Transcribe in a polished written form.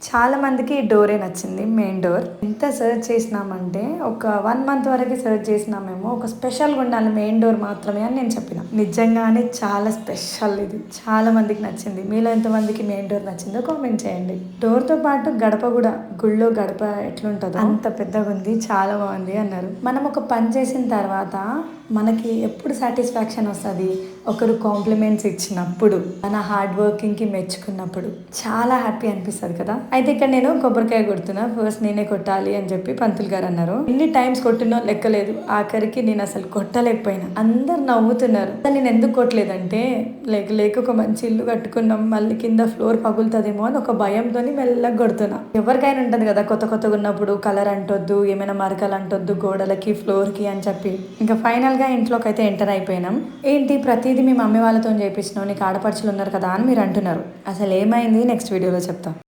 చాలా మందికి ఈ డోరే నచ్చింది, మెయిన్ డోర్. ఎంత సెర్చ్ చేసినామంటే ఒక 1 మంత్ వరకు సెర్చ్ చేసినామేమో, ఒక స్పెషల్గా ఉండాలి మెయిన్ డోర్ మాత్రమే అని నేను చెప్పిన. నిజంగానే చాలా స్పెషల్ ఇది, చాలా మందికి నచ్చింది. మీలో ఎంతమందికి మెయిన్ డోర్ నచ్చిందో కామెంట్ చేయండి. డోర్తో పాటు గడప కూడా, గుళ్ళో గడప ఎట్లుంటుందో అంత పెద్దగా ఉంది, చాలా బాగుంది అన్నారు. మనం ఒక పని చేసిన తర్వాత మనకి ఎప్పుడు సాటిస్ఫాక్షన్ వస్తుంది? ఒకరు కాంప్లిమెంట్స్ ఇచ్చినప్పుడు, మన హార్డ్ వర్కింగ్కి మెచ్చుకున్నప్పుడు చాలా హ్యాపీ అనిపిస్తుంది కదా. అయితే ఇక్కడ నేను కొబ్బరికాయ కొడుతున్నా, ఫస్ట్ నేనే కొట్టాలి అని చెప్పి పంతులు గారు అన్నారు. ఎన్ని టైమ్స్ కొట్టినో లెక్కలేదు, ఆఖరికి నేను అసలు కొట్టలేకపోయినా. అందరు నవ్వుతున్నారు. నేను ఎందుకు కొట్టలేదంటే, లేక ఒక మంచి ఇల్లు కట్టుకున్నాం, మళ్ళీ కింద ఫ్లోర్ పగులుతుందేమో అని ఒక భయంతో మెల్లగా కొడుతున్నా. ఎవరికైనా ఉంటుంది కదా, కొత్తగా ఉన్నప్పుడు కలర్ అంటొద్దు, ఏమైనా మరకలు అంటొద్దు గోడలకి, ఫ్లోర్కి అని చెప్పి. ఇంకా ఫైనల్గా ఇంట్లోకి అయితే ఎంటర్ అయిపోయినాం. ఏంటి ప్రతిదీ మీ మమ్మీ వాళ్ళతో చేయించినావు, నీకు ఆడపడుచులు ఉన్నారు కదా అని మీరు అంటున్నారు. అసలు ఏమైంది నెక్స్ట్ వీడియోలో చెప్తాం.